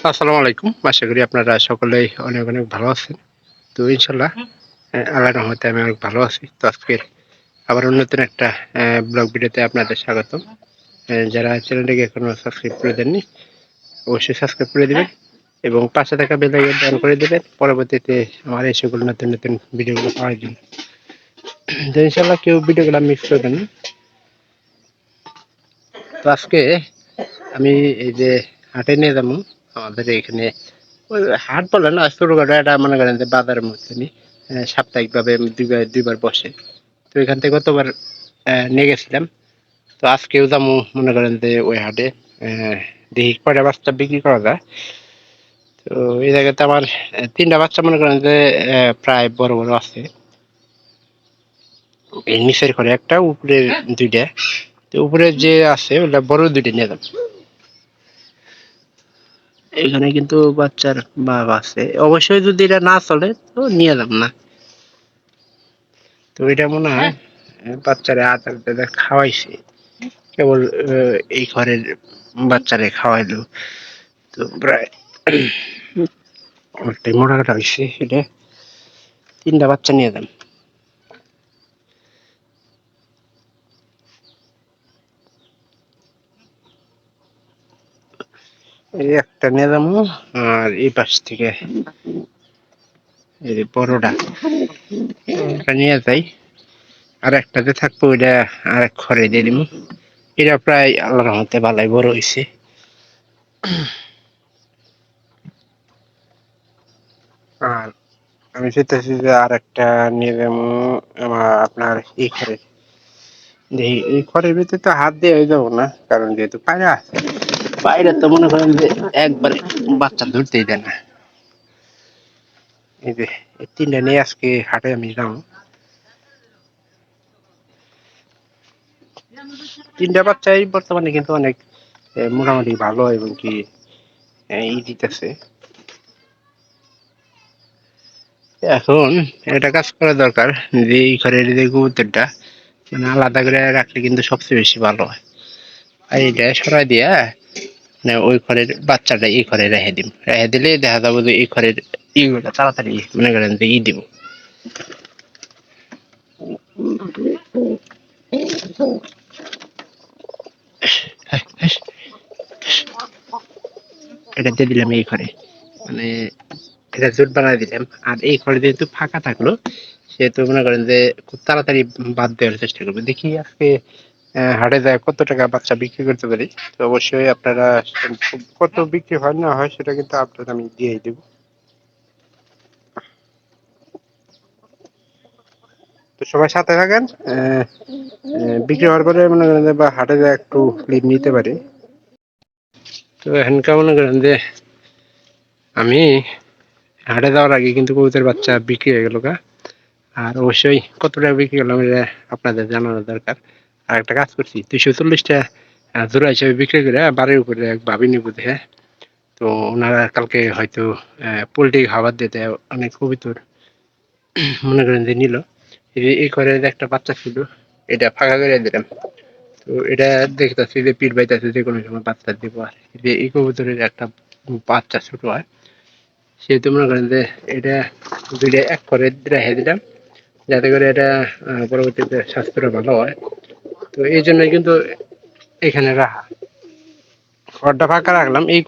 আসসালামু আলাইকুম। আশা করি আপনারা সকলেই অনেক, অনেক ভালো আছেন। তো ইনশাআল্লাহ আল্লাহর রহমতে আমি অনেক ভালো আছি। তো আজকে আবারও নতুন একটা ব্লগ ভিডিওতে আপনাদের স্বাগতম। যারা চ্যানেলটিকে এখনো সাবস্ক্রাইব করে দেননি, অবশ্যই সাবস্ক্রাইব করে দিবেন এবং পাশে থাকা বেল আইকনটা অন করে দিবেন। পরবর্তীতে আমার এই সকল নতুন, নতুন ভিডিওগুলো পাওয়ার জন্য। তো ইনশাআল্লাহ কেউ ভিডিওগুলো মিস করবেন না। তো আজকে আমি এই যে হাটে নিয়ে যাবো আমাদের এখানে ওই হাট বলে না ছোটখাটো একটা মনে করেন যে বাজারের মধ্যে সাপ্তাহিকভাবে দুইবার বসে। তো এখান থেকে গতবার নিয়ে গেছিলাম। তো আজকেও যাবো মনে করেন যে ওই হাটে দেখি কয়টা বাচ্চা বিক্রি করা যায়। তো এই জায়গাতে আমার তিনটা বাচ্চা মনে করেন যে প্রায় বড় বড় আছে। এই নিচের ঘরে একটা, উপরে দুইটা। তো উপরে যে আছে ওটা বড় দুইটা নিয়ে যাবো। এখানে কিন্তু বাচ্চার বাপ আছে, অবশ্যই যদি এটা না চলে তো নিয়ে যাব না। তো এটা মনে হয় বাচ্চারে আদা খাওয়াইছে, কেবল এই ঘরের বাচ্চারে খাওয়াইলো। তো প্রায় অনেকটাই মোটা কাটা হয়েছে। এটা তিনটা বাচ্চা নিয়ে যান। এই একটা নিয়ে যাবো, আর এই পাশ থেকে এই বড়টা নিয়ে যাই। আর একটা যে থাকবো ওইটা আর এক ঘরে দিয়ে দিব। এটা প্রায় আল্লাহর রহমতে ভালোই বড় হয়েছে। আর আমি চাইতেছি যে আর একটা নিয়ে যাবো আপনার এই ঘরে। দেখি এই ঘরের ভিতরে তো হাত দিয়ে হয়ে যাবো না, কারণ যেহেতু পায়রা আছে। পায়রা তো মনে করেন যে একবারে বাচ্চা ধরতেই দেয় না। এই যে এই তিনটা নিয়ে আজকে হাটে আমি যাবো। তিনটা বাচ্চাই বর্তমানে কিন্তু অনেক মোটামুটি ভালো এবং কি ই দিতেছে। এখন একটা কাজ করা দরকার, যে এই ঘরের যে কবুতরটা মানে আলাদা করে রাখলে কিন্তু সবচেয়ে বেশি ভালো হয়। আর এটা সরাই দিয়া মানে ওই ঘরের বাচ্চাটা এই ঘরে রেখে দিলে দেখা যাবো যে এই ঘরের ইগুলো তাড়াতাড়ি মনে করেন যে দিব। এটা দিয়ে দিলাম এই ঘরে, মানে এটা জোট বানাই দিলাম। আর এই ঘরে যেহেতু ফাঁকা থাকলো, সেহেতু মনে করেন যে খুব তাড়াতাড়ি বাদ দেওয়ার চেষ্টা করবো। দেখি আজকে হাটে যায় কত টাকা বাচ্চা বিক্রি করতে পারি। তো অবশ্যই আপনারা কত বিক্রি হয় না হয় সেটা কিন্তু আপনাদের আমি দিয়ে দেবো। তো সবাই সাথে থাকেন। বিক্রি হওয়ার পরে মনে করেন যে বা হাটে যায় একটু ক্লিপ নিতে পারি। তো এখানকার মনে করেন যে আমি হাটে যাওয়ার আগে কিন্তু কবুতরের বাচ্চা বিক্রি হয়ে গেল গা। আর অবশ্যই কত টাকা বিক্রি করলাম এটা আপনাদের জানানো দরকার। আর একটা কাজ করছি, 240টা জোড়া হিসেবে বিক্রি করে বাড়ির উপরে এক ভাবি নিব দেখে। তো ওনারা কালকে হয়তো পোল্ট্রি খাবার দিতে অনেক কবুতর মনে করেন যে নিল। এই ঘরে একটা বাচ্চা ছিল, এটা ফাঁকা করে দিলাম। তো এটা দেখতেছি যে পিট বাইতেছে, যে কোনো সময় বাচ্চা দিব। আর যে এই কবুতরের একটা বাচ্চা ছোট হয়, সেহেতু মনে করেন যে এটা দুইটা এক করে রেখে দিলাম, যাতে করে এটা পরবর্তীতে স্বাস্থ্যটা ভালো হয়। তো এই জন্য কিন্তু এখানে রাখা, ঘরটা ফাঁকা রাখলাম। এই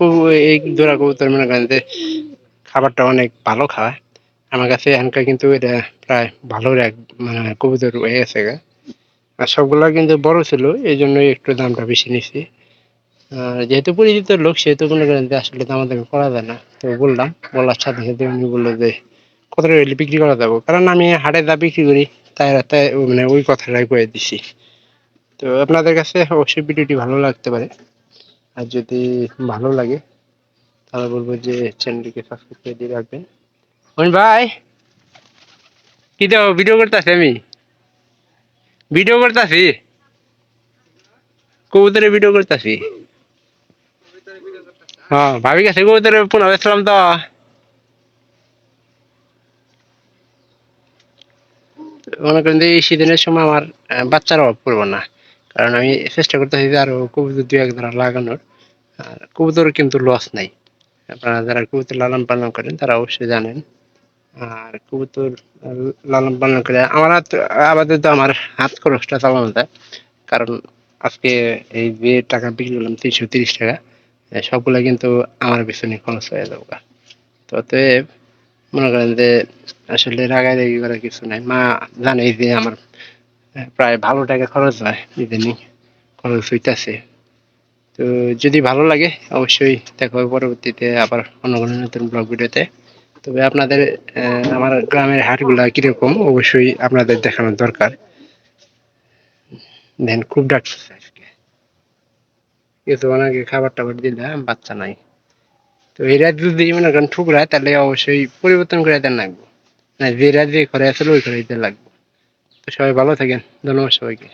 জোড়া কবুতর মনে করেন যে খাবারটা অনেক ভালো খায়। আমার কাছে এখানকার কিন্তু এটা প্রায় ভালো মানে কবুতর হয়ে গেছে গা। আর সবগুলা কিন্তু বড় ছিল, এই জন্যই একটু দামটা বেশি নিছি। যেহেতু পরিচিত লোক, সেহেতু মনে করেন যে আসলে দামাদামি করা যায় না। তো বললাম, বলার সাথে সাথে উনি বললো যে কত টাকা হলে বিক্রি করা যাবো, কারণ আমি হাটে যা বিক্রি করি তাই মানে ওই কথাটাই কয়ে দিছি। তো আপনাদের কাছে অবশ্যই ভিডিওটি ভালো লাগতে পারে। আর যদি ভালো লাগে তাহলে বলবো যে চ্যানেলটিকে সাবস্ক্রাইব করে দিয়ে রাখবেন। ভাই কি দেবো, ভিডিও করতেছি, আমি ভিডিও করতেছি, কবুতরের ভিডিও করতেছি। হ্যাঁ, ভাবি গেছে কবুতরের পুনঃ বেচলাম তো। মনে করেন যে এই সিজনের সময় আমার বাচ্চার অভাব পড়বো না, কারণ আমি চেষ্টা করতেছি যে আরো কবুতর দু এক ধরা লাগানোর। আর কবুতর কিন্তু লস নাই। আপনারা যারা কবুতর লালন পালন করেন তারা অবশ্যই জানেন। আর কবুতর লালন পালন করে আমার আপাতত আমার হাত খরচটা চালানো যায়। কারণ আজকে এই যে টাকা বিক্রি করলাম ৩৩০ টাকা, সবগুলা কিন্তু আমার পিছনে খরচ হয়ে যাবে। তো অতএব মনে করেন যে আসলে রাগারাগি করার কিছু নাই। মা জানে যে আমার প্রায় ভালো টাকা খরচ হয়, ইদানিং খরচ হইতাছে। তো যদি ভালো লাগে অবশ্যই দেখা হবে পরবর্তীতে আবার অন্য কোনো নতুন ব্লগ ভিডিওতে। তবে আপনাদের আমার গ্রামের হাটগুলা কিরকম অবশ্যই আপনাদের দেখানোর দরকার। দেন খুব ডাকতেছে আজকে, কিছুক্ষণ আগে খাবার টাবার দিলাম, বাচ্চা নাই। তো এরা যদি মনে করেন ঠুকরায় তাহলে অবশ্যই পরিবর্তন করে দেন লাগবো, না যে রাত যে ঘরে আসলে ওই ঘরে দিতে লাগবে। তো সবাই ভালো থাকেন, ধন্যবাদ সবাইকে।